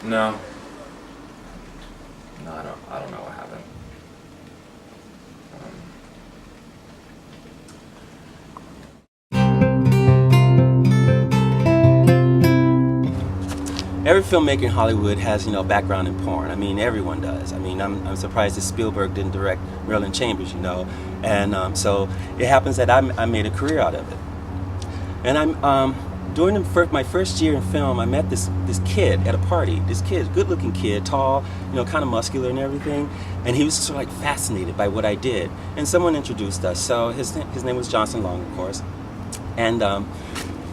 No. No, I don't know what happened. Every filmmaker in Hollywood has, background in porn. I mean, everyone does. I mean, I'm surprised that Spielberg didn't direct Marilyn Chambers, and so it happens that I made a career out of it. And I'm during my first year in film, I met this kid at a party. This kid, good-looking kid, tall, kind of muscular and everything, and he was sort of like fascinated by what I did. And someone introduced us. So his name was Johnson Long, of course, and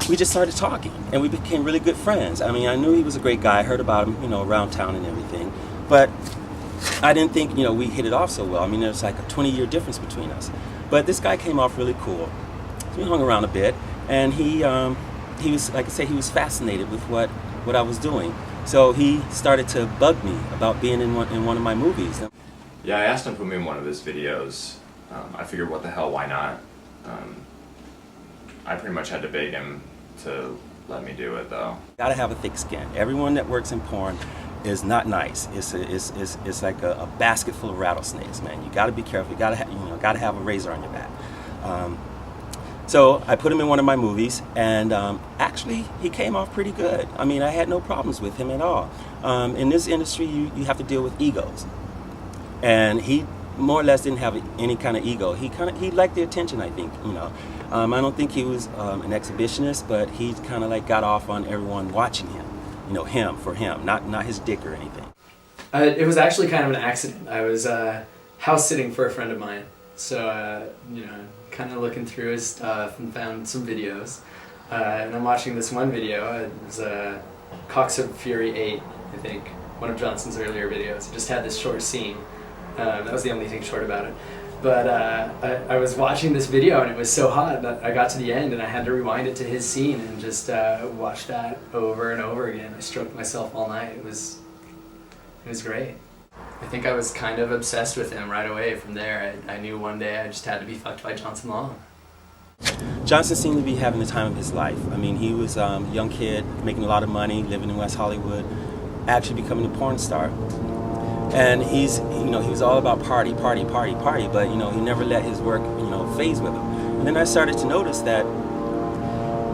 we just started talking, and we became really good friends. I mean, I knew he was a great guy. I heard about him, around town and everything, but I didn't think, we hit it off so well. I mean, there's like a 20-year difference between us. But this guy came off really cool. So we hung around a bit, and he was, like I say, he was fascinated with what I was doing. So he started to bug me about being in one of my movies. Yeah, I asked him to put me in one of his videos. I figured, what the hell, why not? I pretty much had to beg him to let me do it, though. Gotta have a thick skin. Everyone that works in porn is not nice. It's like a basket full of rattlesnakes, man. You gotta be careful. You gotta have a razor on your back. So I put him in one of my movies, and actually he came off pretty good. I mean, I had no problems with him at all. In this industry, you have to deal with egos, and he more or less didn't have any kind of ego. He liked the attention, I think. I don't think he was an exhibitionist, but he kind of like got off on everyone watching him. Him for him, not his dick or anything. It was actually kind of an accident. I was house sitting for a friend of mine, so kind of looking through his stuff and found some videos. And I'm watching this one video. It was Cocks of Fury 8, I think, one of Johnson's earlier videos. It just had this short scene. That was the only thing short about it. But I was watching this video, and it was so hot that I got to the end and I had to rewind it to his scene and just watch that over and over again. I stroked myself all night. It was great. I think I was kind of obsessed with him right away from there. I knew one day I just had to be fucked by Johnson Long. Johnson seemed to be having the time of his life. I mean, he was a young kid, making a lot of money, living in West Hollywood, actually becoming a porn star. And he was all about party, but, he never let his work, phase with him. And then I started to notice that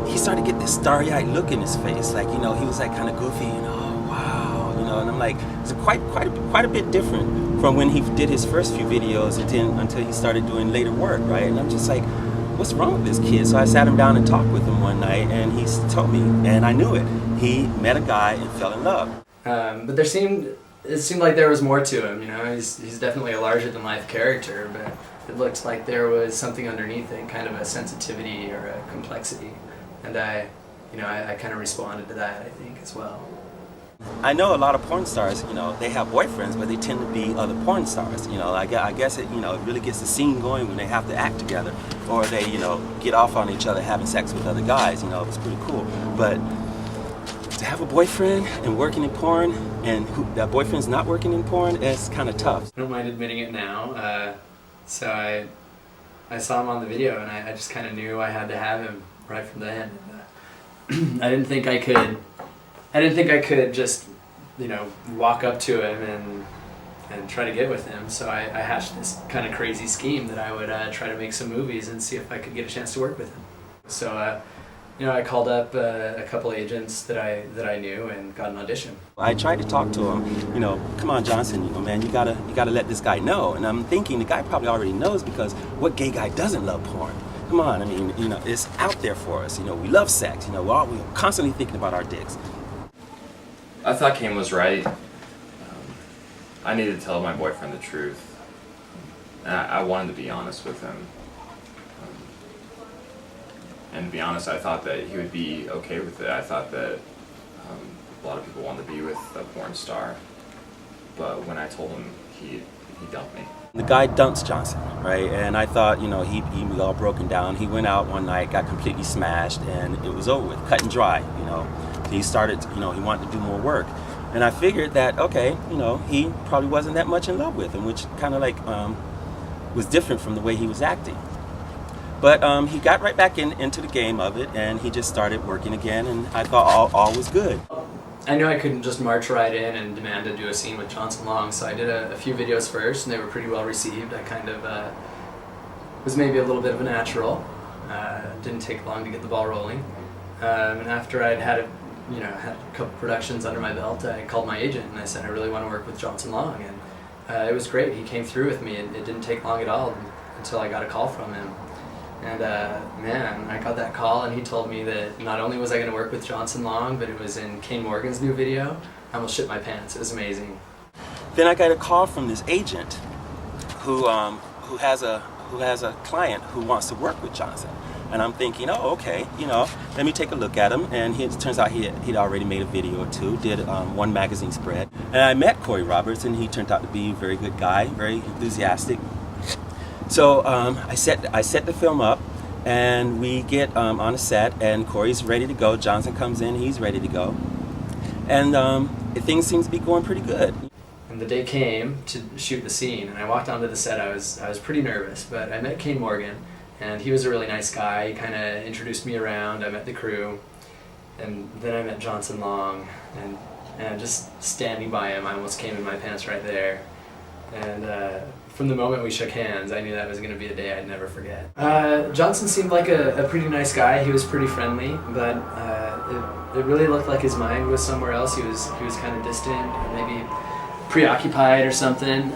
he started to get this starry-eyed look in his face. Like, he was like kind of goofy, wow, and I'm like, it's quite a bit different from when he did his first few videos until he started doing later work, right? And I'm just like, what's wrong with this kid? So I sat him down and talked with him one night, and he told me, and I knew it. He met a guy and fell in love. But it seemed like there was more to him, He's definitely a larger-than-life character, but it looked like there was something underneath it, kind of a sensitivity or a complexity. And I kind of responded to that, I think, as well. I know a lot of porn stars, they have boyfriends, but they tend to be other porn stars. I guess it, it really gets the scene going when they have to act together, or they, get off on each other having sex with other guys. It's pretty cool. But to have a boyfriend and working in porn, and that boyfriend's not working in porn, it's kind of tough. I don't mind admitting it now. So I saw him on the video, and I just kind of knew I had to have him right from the end. I didn't think I could just, walk up to him and try to get with him. So I hatched this kind of crazy scheme that I would try to make some movies and see if I could get a chance to work with him. So I called up a couple agents that I knew and got an audition. I tried to talk to him, come on, Johnson, man, you gotta let this guy know. And I'm thinking the guy probably already knows, because what gay guy doesn't love porn? Come on, I mean, it's out there for us. We love sex. We're constantly thinking about our dicks. I thought Kane was right. I needed to tell my boyfriend the truth. And I wanted to be honest with him. And to be honest, I thought that he would be okay with it. I thought that a lot of people wanted to be with a porn star. But when I told him, he dumped me. The guy dumps Johnson, right? And I thought, he was all broken down. He went out one night, got completely smashed, and it was over with, cut and dry, He started, he wanted to do more work. And I figured that, okay, he probably wasn't that much in love with him, which kind of like was different from the way he was acting. But he got right back into the game of it, and he just started working again, and I thought all was good. I knew I couldn't just march right in and demand to do a scene with Johnson Long, so I did a few videos first, and they were pretty well received. I kind of was maybe a little bit of a natural. Didn't take long to get the ball rolling. And after I'd had a couple productions under my belt, I called my agent and I said I really want to work with Johnson Long, and it was great. He came through with me. It didn't take long at all until I got a call from him. And man, I got that call and he told me that not only was I going to work with Johnson Long, but it was in Kane Morgan's new video. I almost shit my pants. It was amazing. Then I got a call from this agent who has a client who wants to work with Johnson. And I'm thinking, oh, okay, let me take a look at him. And it turns out he'd already made a video or two, did one magazine spread. And I met Corey Roberts, and he turned out to be a very good guy, very enthusiastic. So I set the film up, and we get on a set, and Corey's ready to go. Johnson comes in, he's ready to go. And things seem to be going pretty good. And the day came to shoot the scene, and I walked onto the set. I was pretty nervous, but I met Kane Morgan. And he was a really nice guy. He kind of introduced me around. I met the crew, and then I met Johnson Long, and just standing by him, I almost came in my pants right there. And from the moment we shook hands, I knew that was going to be a day I'd never forget. Johnson seemed like a pretty nice guy. He was pretty friendly, but it really looked like his mind was somewhere else. He was kind of distant, or maybe preoccupied or something.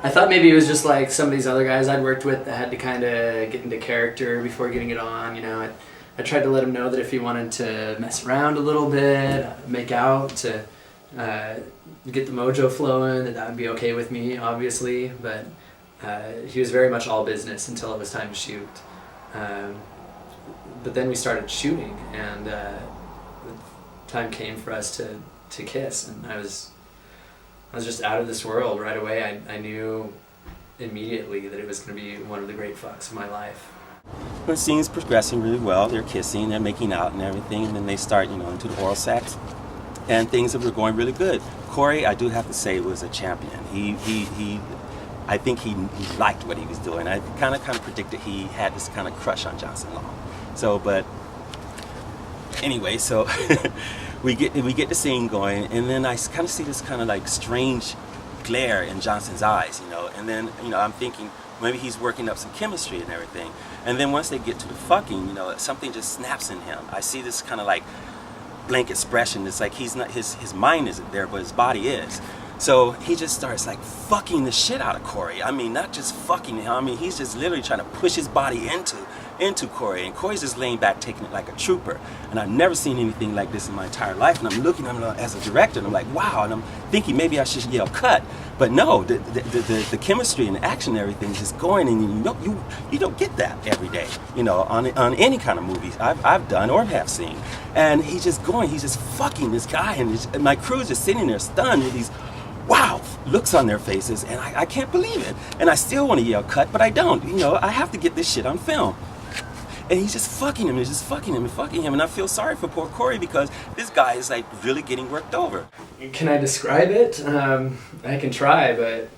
I thought maybe it was just like some of these other guys I'd worked with that had to kind of get into character before getting it on. I tried to let him know that if he wanted to mess around a little bit, make out, to get the mojo flowing, that would be okay with me, obviously. But he was very much all business until it was time to shoot. But then we started shooting, and the time came for us to kiss, and I was just out of this world right away. I knew immediately that it was going to be one of the great fucks of my life. The scene's progressing really well. They're kissing, they're making out and everything, and then they start, into the oral sex, and things were going really good. Corey, I do have to say, was a champion. I think he liked what he was doing. I kind of predicted he had this kind of crush on Johnson Long. So, but anyway, so. We get the scene going, and then I kind of see this kind of like strange glare in Johnson's eyes, and then I'm thinking maybe he's working up some chemistry and everything, and then once they get to the fucking, something just snaps in him. I see this kind of like blank expression. It's like he's not, his mind isn't there, but his body is. So he just starts like fucking the shit out of Corey. I mean, not just fucking him. I mean, he's just literally trying to push his body into Corey, and Corey's just laying back taking it like a trooper. And I've never seen anything like this in my entire life. And I'm looking at him as a director, and I'm like, wow. And I'm thinking maybe I should yell cut, but no. The chemistry and the action and everything is just going, and you don't get that every day, on any kind of movies I've done or have seen. And he's just going, he's just fucking this guy, and my crew's just sitting there stunned with these wow looks on their faces, and I can't believe it. And I still want to yell cut, but I don't. I have to get this shit on film. And he's just fucking him, and he's just fucking him and fucking him. And I feel sorry for poor Corey, because this guy is like really getting worked over. Can I describe it? I can try, but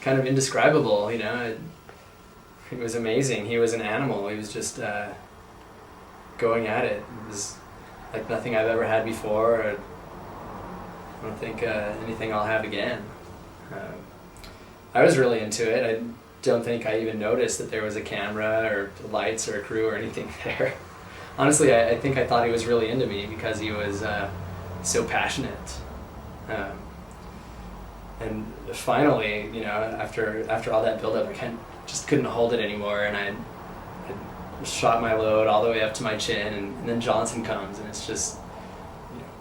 kind of indescribable, It was amazing. He was an animal. He was just going at it. It was like nothing I've ever had before. I don't think anything I'll have again. I was really into it. I don't think I even noticed that there was a camera or lights or a crew or anything there. Honestly, I think I thought he was really into me because he was so passionate. And finally, after all that buildup, I just couldn't hold it anymore, and I shot my load all the way up to my chin, and then Johnson comes, and it's just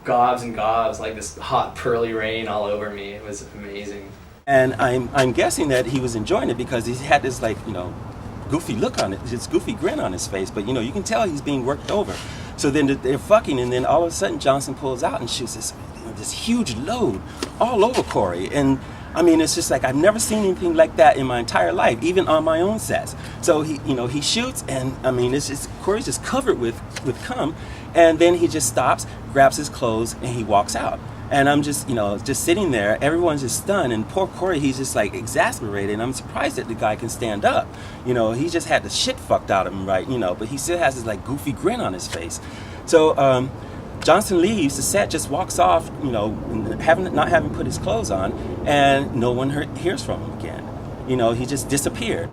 gobs and gobs, like this hot pearly rain all over me. It was amazing. And I'm guessing that he was enjoying it because he had this goofy look on it, this goofy grin on his face. But you can tell he's being worked over. So then they're fucking, and then all of a sudden Johnson pulls out and shoots this huge load all over Corey. And I mean, it's just like I've never seen anything like that in my entire life, even on my own sets. So he shoots, and I mean, it's just Corey's just covered with cum, and then he just stops, grabs his clothes, and he walks out. And I'm just, just sitting there. Everyone's just stunned, and poor Corey, he's just like exasperated. And I'm surprised that the guy can stand up. He just had the shit fucked out of him, right? But he still has this like goofy grin on his face. So Johnson leaves, the set just walks off, you know, not having put his clothes on, and no one hears from him again. You know, he just disappeared.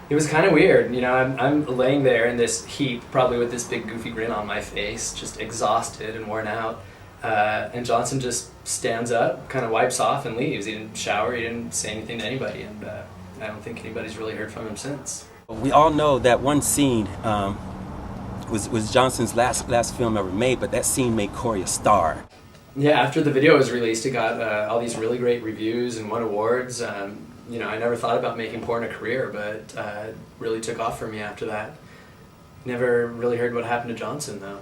It was kind of weird, you know. I'm laying there in this heap, probably with this big goofy grin on my face, just exhausted and worn out. And Johnson just stands up, kind of wipes off, and leaves. He didn't shower, he didn't say anything to anybody, and I don't think anybody's really heard from him since. We all know that one scene was Johnson's last film ever made, but that scene made Corey a star. Yeah, after the video was released, it got all these really great reviews and won awards. You know, I never thought about making porn a career, but it really took off for me after that. Never really heard what happened to Johnson, though.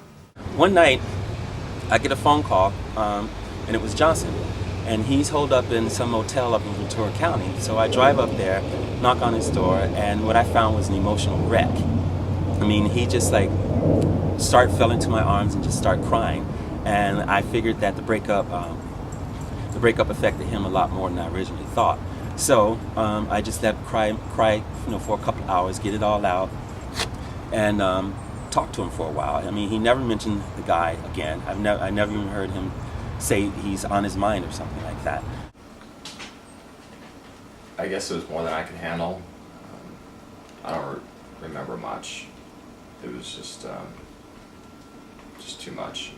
One night, I get a phone call, and it was Johnson. And he's holed up in some motel up in Ventura County. So I drive up there, knock on his door, and what I found was an emotional wreck. I mean, he just fell into my arms and just started crying. And I figured that the breakup affected him a lot more than I originally thought. So I just let him cry, you know, for a couple of hours, get it all out, and talk to him for a while. I mean, he never mentioned the guy again. I never even heard him say he's on his mind or something like that. I guess it was more than I could handle. I don't remember much. It was just too much.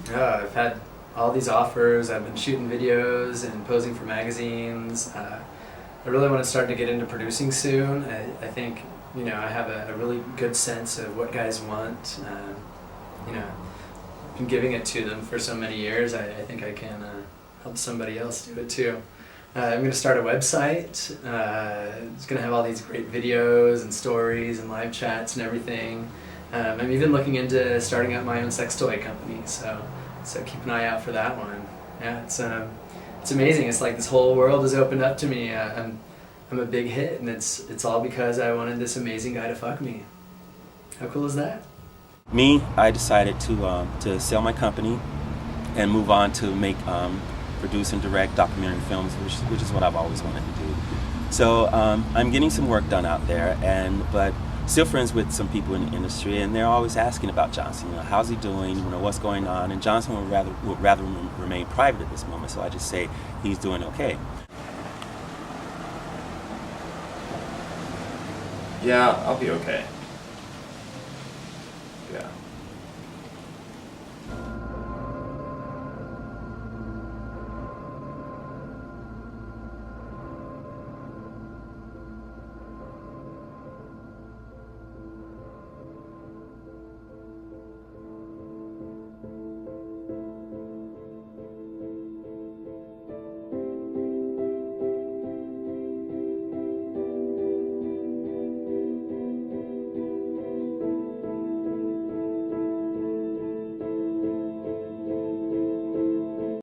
I've had all these offers. I've been shooting videos and posing for magazines. I really want to start to get into producing soon. I think, you know, I have a really good sense of what guys want. You know, I've been giving it to them for so many years. I think I can help somebody else do it too. I'm going to start a website. It's going to have all these great videos and stories and live chats and everything. I'm even looking into starting up my own sex toy company, so keep an eye out for that one. Yeah, it's amazing. It's like this whole world has opened up to me. I'm a big hit, and it's all because I wanted this amazing guy to fuck me. How cool is that? Me, I decided to sell my company and move on to make produce and direct documentary films, which is what I've always wanted to do. So I'm getting some work done out there, but still friends with some people in the industry, and they're always asking about Johnson. You know, how's he doing? You know, what's going on? And Johnson would rather remain private at this moment, so I just say he's doing okay. Yeah, I'll be okay. Yeah.